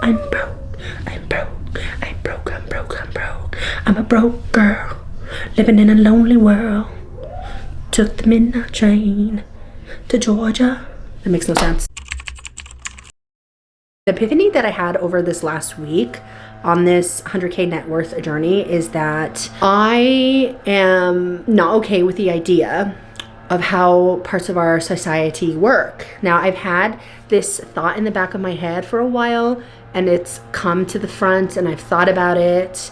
I'm broke, I'm broke, I'm broke, I'm broke, I'm broke. I'm a broke girl, living in a lonely world. Took the midnight train to Georgia. That makes no sense. The epiphany that I had over this last week on this 100K net worth journey is that I am not okay with the idea of how parts of our society work. Now, I've had this thought in the back of my head for a while, and it's come to the front, and I've thought about it,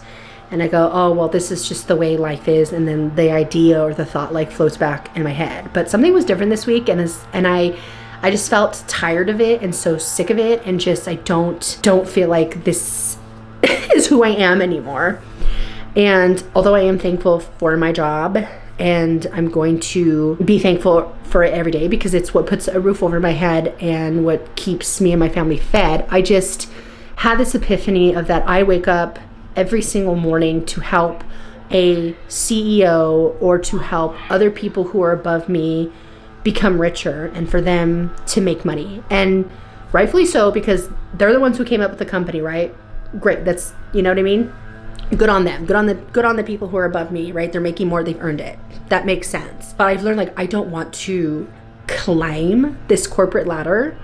and I go, oh, well, this is just the way life is, and then the idea or the thought like floats back in my head. But something was different this week, and I just felt tired of it and so sick of it, and just I don't feel like this is who I am anymore. And although I am thankful for my job, and I'm going to be thankful for it every day because it's what puts a roof over my head and what keeps me and my family fed, I just had this epiphany of that I wake up every single morning to help a CEO or to help other people who are above me become richer and for them to make money. And rightfully so, because they're the ones who came up with the company, right? Great. That's, you know what I mean? Good on them. Good on the people who are above me, right? They're making more, they've earned it. That makes sense. But I've learned, like, I don't want to climb this corporate ladder.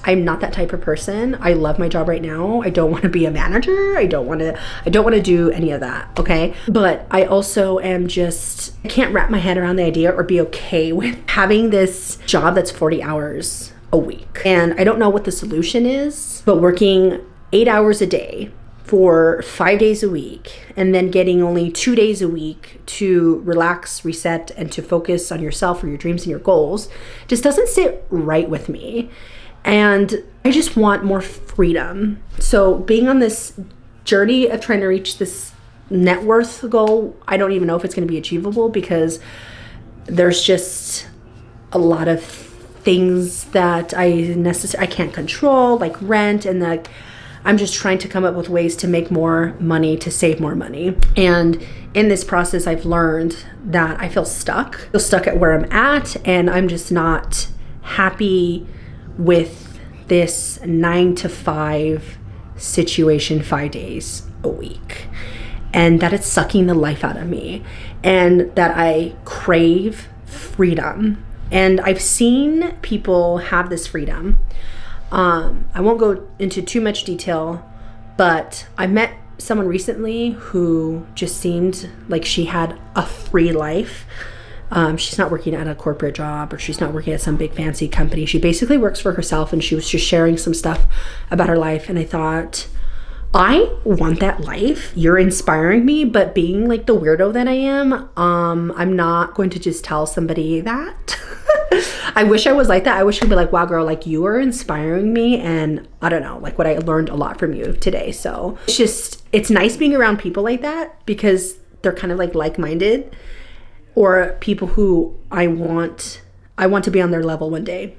I'm not that type of person. I love my job right now. I don't want to be a manager. I don't want to do any of that, okay? But I also am just, I can't wrap my head around the idea or be okay with having this job that's 40 hours a week. And I don't know what the solution is, but working 8 hours a day for 5 days a week and then getting only 2 days a week to relax, reset, and to focus on yourself or your dreams and your goals just doesn't sit right with me. And I just want more freedom. So being on this journey of trying to reach this net worth goal, I don't even know if it's going to be achievable because there's just a lot of things that I can't control, like rent, and like I'm just trying to come up with ways to make more money, to save more money. And in this process, I've learned that I feel stuck at where I'm at, and I'm just not happy with this 9 to 5 situation 5 days a week, and that it's sucking the life out of me, and that I crave freedom. And I've seen people have this freedom. I won't go into too much detail, but I met someone recently who just seemed like she had a free life. She's not working at a corporate job, or she's not working at some big fancy company. She basically works for herself, and she was just sharing some stuff about her life. And I thought, I want that life. You're inspiring me, but being like the weirdo that I am, I'm not going to just tell somebody that. I wish I was like that. I wish I'd be like, wow, girl, like you are inspiring me. And I don't know, like what I learned a lot from you today. So it's nice being around people like that because they're kind of like-minded, or people who I want to be on their level one day.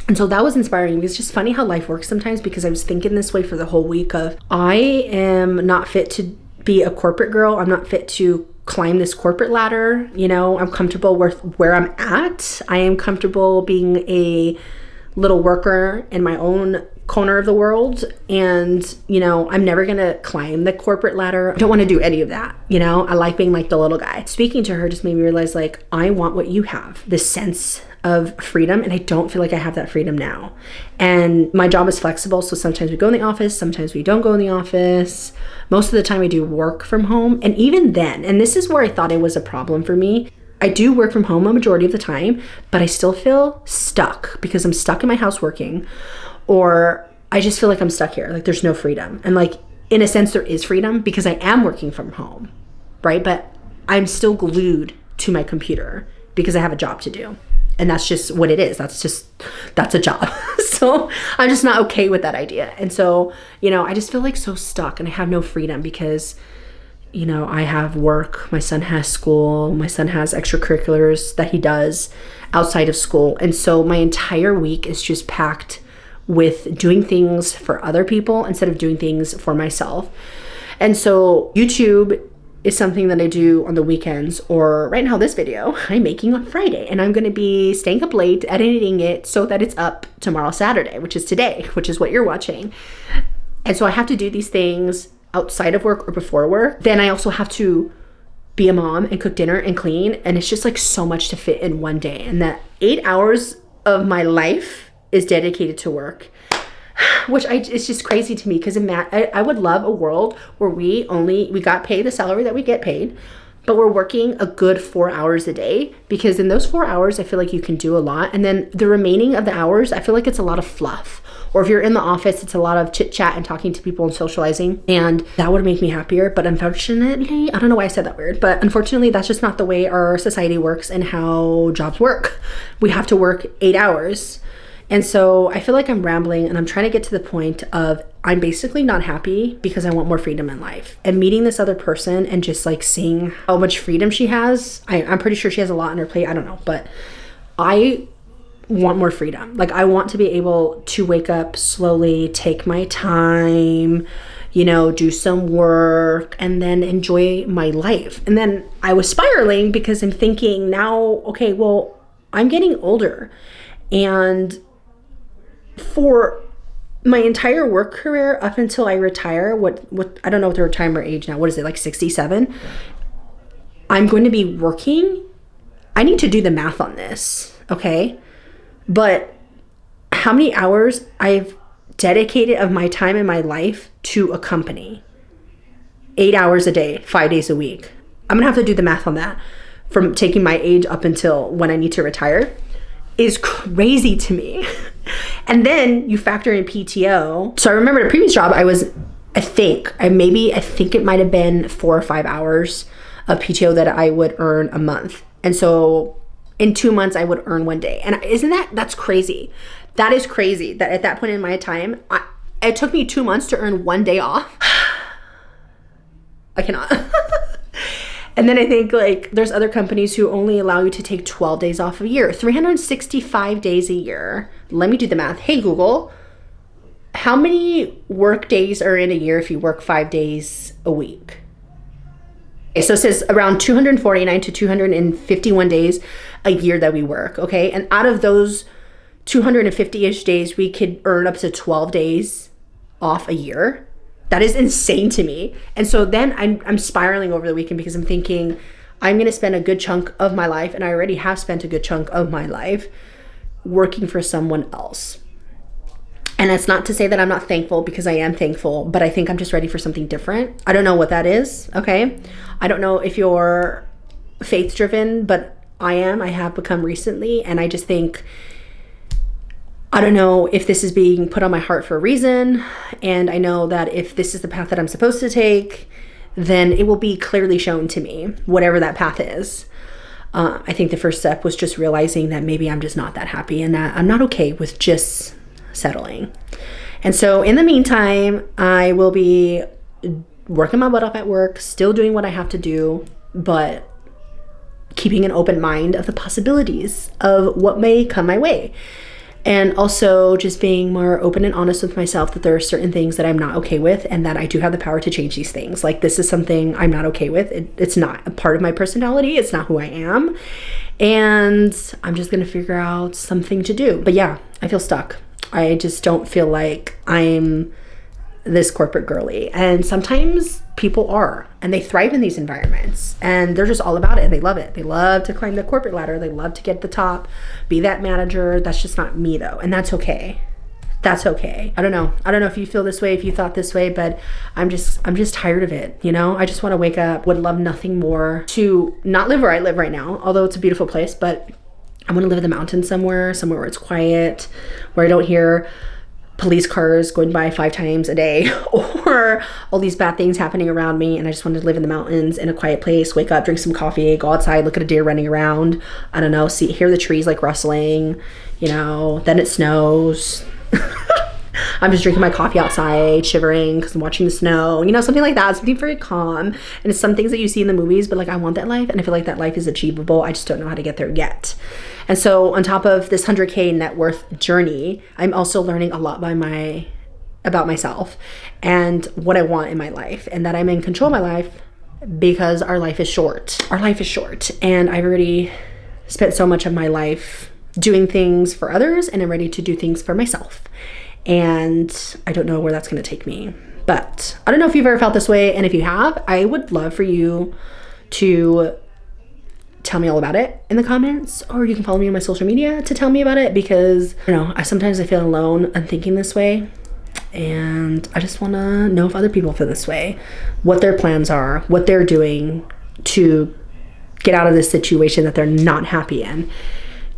And so that was inspiring. It's just funny how life works sometimes, because I was thinking this way for the whole week of, I am not fit to be a corporate girl. I'm not fit to climb this corporate ladder. You know, I'm comfortable with where I'm at. I am comfortable being a little worker in my own corner of the world. And, you know, I'm never going to climb the corporate ladder. I don't want to do any of that. You know, I like being like the little guy. Speaking to her just made me realize, like, I want what you have, this sense of freedom, and I don't feel like I have that freedom now. And my job is flexible, so sometimes we go in the office, sometimes we don't go in the office. Most of the time I do work from home. And even then, and this is where I thought it was a problem for me, I do work from home a majority of the time, but I still feel stuck because I'm stuck in my house working, or I just feel like I'm stuck here. Like there's no freedom. And like, in a sense, there is freedom because I am working from home, right? But I'm still glued to my computer because I have a job to do. And that's just what it is. That's a job. So I'm just not okay with that idea. And so, you know, I just feel like so stuck, and I have no freedom because, you know, I have work, my son has school, my son has extracurriculars that he does outside of school. And so my entire week is just packed with doing things for other people instead of doing things for myself. And so YouTube is something that I do on the weekends, or right now this video I'm making on Friday, and I'm going to be staying up late editing it so that it's up tomorrow, Saturday, which is today, which is what you're watching. And so I have to do these things outside of work or before work. Then I also have to be a mom and cook dinner and clean. And it's just like so much to fit in one day. And that 8 hours of my life is dedicated to work, which it's just crazy to me, because I would love a world where we got paid the salary that we get paid, but we're working a good 4 hours a day, because in those 4 hours, I feel like you can do a lot. And then the remaining of the hours, I feel like it's a lot of fluff. Or if you're in the office, it's a lot of chit chat and talking to people and socializing. And that would make me happier. But unfortunately, I don't know why I said that weird, but unfortunately, that's just not the way our society works and how jobs work. We have to work 8 hours. And so I feel like I'm rambling, and I'm trying to get to the point of I'm basically not happy because I want more freedom in life. And meeting this other person and just like seeing how much freedom she has, I'm pretty sure she has a lot on her plate. I don't know, but I want more freedom. Like, I want to be able to wake up slowly, take my time, do some work, and then enjoy my life. And then I was spiraling because I'm thinking now, okay, well, I'm getting older, and for my entire work career up until I retire, what I don't know what the retirement age now, what is it, like 67? I'm going to be working. I need to do the math on this, okay? But how many hours I've dedicated of my time in my life to a company? 8 hours a day, 5 days a week. I'm gonna have to do the math on that from taking my age up until when I need to retire. Is crazy to me. And then you factor in PTO. So I remember the previous job, I think it might have been 4 or 5 hours of PTO that I would earn a month. And so in 2 months, I would earn 1 day. And that's crazy. That is crazy that at that point in my time, it took me 2 months to earn 1 day off. I cannot. And then I think like there's other companies who only allow you to take 12 days off a year, 365 days a year. Let me do the math. Hey, Google, how many work days are in a year if you work 5 days a week? Okay, so it says around 249 to 251 days a year that we work, okay? And out of those 250-ish days, we could earn up to 12 days off a year. That is insane to me. And so then I'm spiraling over the weekend because I'm thinking I'm going to spend a good chunk of my life, and I already have spent a good chunk of my life working for someone else. And that's not to say that I'm not thankful, because I am thankful, but I think I'm just ready for something different. I don't know what that is, okay? I don't know if you're faith-driven, but I have become recently, and I just think, I don't know if this is being put on my heart for a reason, and I know that if this is the path that I'm supposed to take, then it will be clearly shown to me, whatever that path is. I think the first step was just realizing that maybe I'm just not that happy, and that I'm not okay with just settling. And so in the meantime, I will be working my butt off at work, still doing what I have to do, but keeping an open mind of the possibilities of what may come my way. And also just being more open and honest with myself that there are certain things that I'm not okay with, and that I do have the power to change these things. Like, this is something I'm not okay with. It's not a part of my personality. It's not who I am. And I'm just going to figure out something to do. But yeah, I feel stuck. I just don't feel like I'm this corporate girly. And sometimes people are, and they thrive in these environments, and they're just all about it, and they love it. They love to climb the corporate ladder. They love to get to the top, be that manager. That's just not me though. And that's okay. That's okay. I don't know if you feel this way, if you thought this way, but I'm just tired of it. I just want to wake up, would love nothing more to not live where I live right now, although it's a beautiful place, but I want to live in the mountains somewhere where it's quiet, where I don't hear police cars going by 5 times a day or all these bad things happening around me. And I just wanted to live in the mountains in a quiet place, wake up, drink some coffee, go outside, look at a deer running around. I don't know, hear the trees like rustling, then it snows. I'm just drinking my coffee outside, shivering because I'm watching the snow, something like that, something very calm. And it's some things that you see in the movies, but like, I want that life, and I feel like that life is achievable. I just don't know how to get there yet. And so on top of this 100K net worth journey, I'm also learning a lot about myself and what I want in my life, and that I'm in control of my life, because our life is short. Our life is short, and I've already spent so much of my life doing things for others, and I'm ready to do things for myself. and I don't know where that's going to take me. But I don't know if you've ever felt this way, and if you have, I would love for you to tell me all about it in the comments, or you can follow me on my social media to tell me about it, because you know, I feel alone and thinking this way, and I just want to know if other people feel this way, what their plans are, what they're doing to get out of this situation that they're not happy in.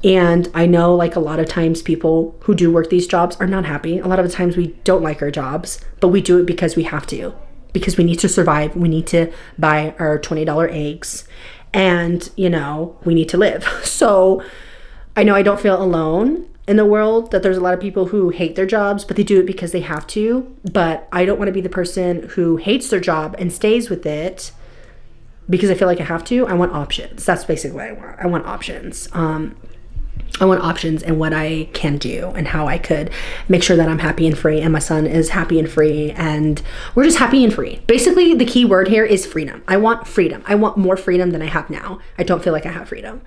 And I know, like, a lot of times people who do work these jobs are not happy. A lot of the times we don't like our jobs, but we do it because we have to, because we need to survive. We need to buy our $20 eggs, and you know, we need to live. So I know I don't feel alone in the world, that there's a lot of people who hate their jobs, but they do it because they have to. But I don't want to be the person who hates their job and stays with it because I feel like I have to. I want options. That's basically what I want. I want options. I want options in what I can do and how I could make sure that I'm happy and free, and my son is happy and free, and we're just happy and free. Basically, the key word here is freedom. I want freedom. I want more freedom than I have now. I don't feel like I have freedom.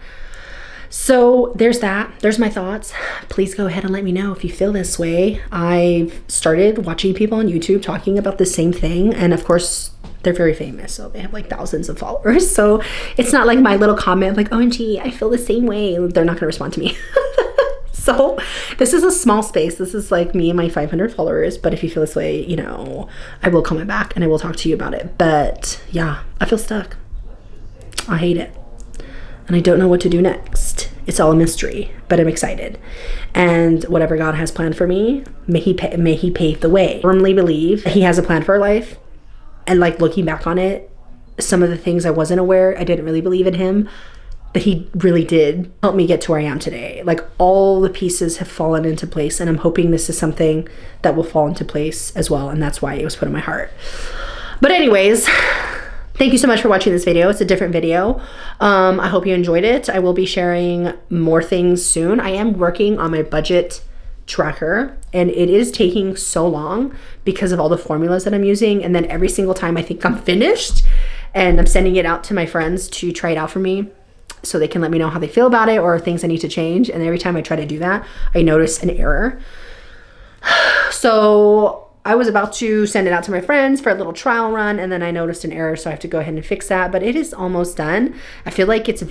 So there's that. There's my thoughts. Please go ahead and let me know if you feel this way. I've started watching people on YouTube talking about the same thing, and of course, they're very famous, so they have like thousands of followers. So it's not like my little comment like, OMG, I feel the same way. They're not gonna respond to me. So this is a small space. This is like me and my 500 followers. But if you feel this way, you know, I will comment back and I will talk to you about it. But yeah, I feel stuck. I hate it. And I don't know what to do next. It's all a mystery, but I'm excited. And whatever God has planned for me, may he pave the way. I firmly believe he has a plan for our life. And like, looking back on it, some of the things I wasn't aware, I didn't really believe in him, but he really did help me get to where I am today. Like, all the pieces have fallen into place, and I'm hoping this is something that will fall into place as well. And that's why it was put in my heart. But anyways, thank you so much for watching this video. It's a different video. I hope you enjoyed it. I will be sharing more things soon. I am working on my budget tracker, and it is taking so long because of all the formulas that I'm using. And then every single time I think I'm finished, and I'm sending it out to my friends to try it out for me so they can let me know how they feel about it or things I need to change. And every time I try to do that, I notice an error. So I was about to send it out to my friends for a little trial run, and then I noticed an error, so I have to go ahead and fix that. But it is almost done. I feel like it's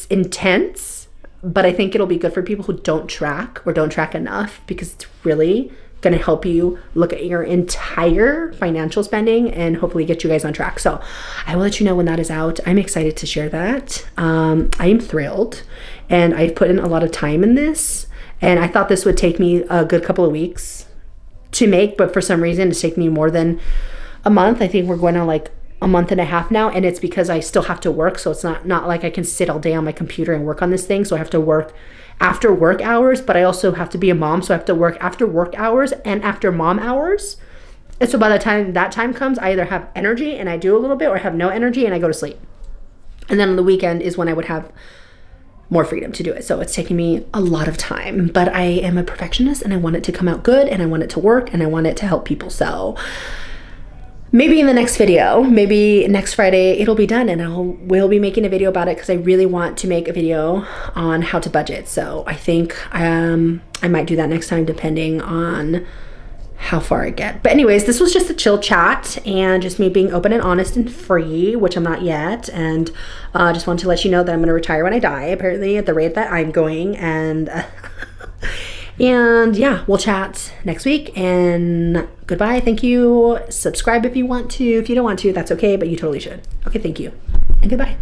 intense, but I think it'll be good for people who don't track or don't track enough, because it's really going to help you look at your entire financial spending and hopefully get you guys on track. So I will let you know when that is out. I'm excited to share that. I am thrilled, and I've put in a lot of time in this, and I thought this would take me a good couple of weeks to make, but for some reason it's taken me more than a month. I think we're going on like a month and a half now, and it's because I still have to work. So it's not like I can sit all day on my computer and work on this thing. So I have to work after work hours, but I also have to be a mom, so I have to work after work hours and after mom hours. And so by the time that time comes, I either have energy and I do a little bit, or I have no energy and I go to sleep. And then on the weekend is when I would have more freedom to do it. So it's taking me a lot of time, but I am a perfectionist, and I want it to come out good, and I want it to work, and I want it to help people. So maybe in the next video, maybe next Friday, it'll be done, and we'll be making a video about it, because I really want to make a video on how to budget. So I think I might do that next time, depending on how far I get. But anyways, this was just a chill chat and just me being open and honest and free, which I'm not yet. And just wanted to let you know that I'm going to retire when I die, apparently, at the rate that I'm going. And and yeah, we'll chat next week, and goodbye. Thank you. Subscribe if you want to. If you don't want to, that's okay, but you totally should. Okay, thank you, and goodbye.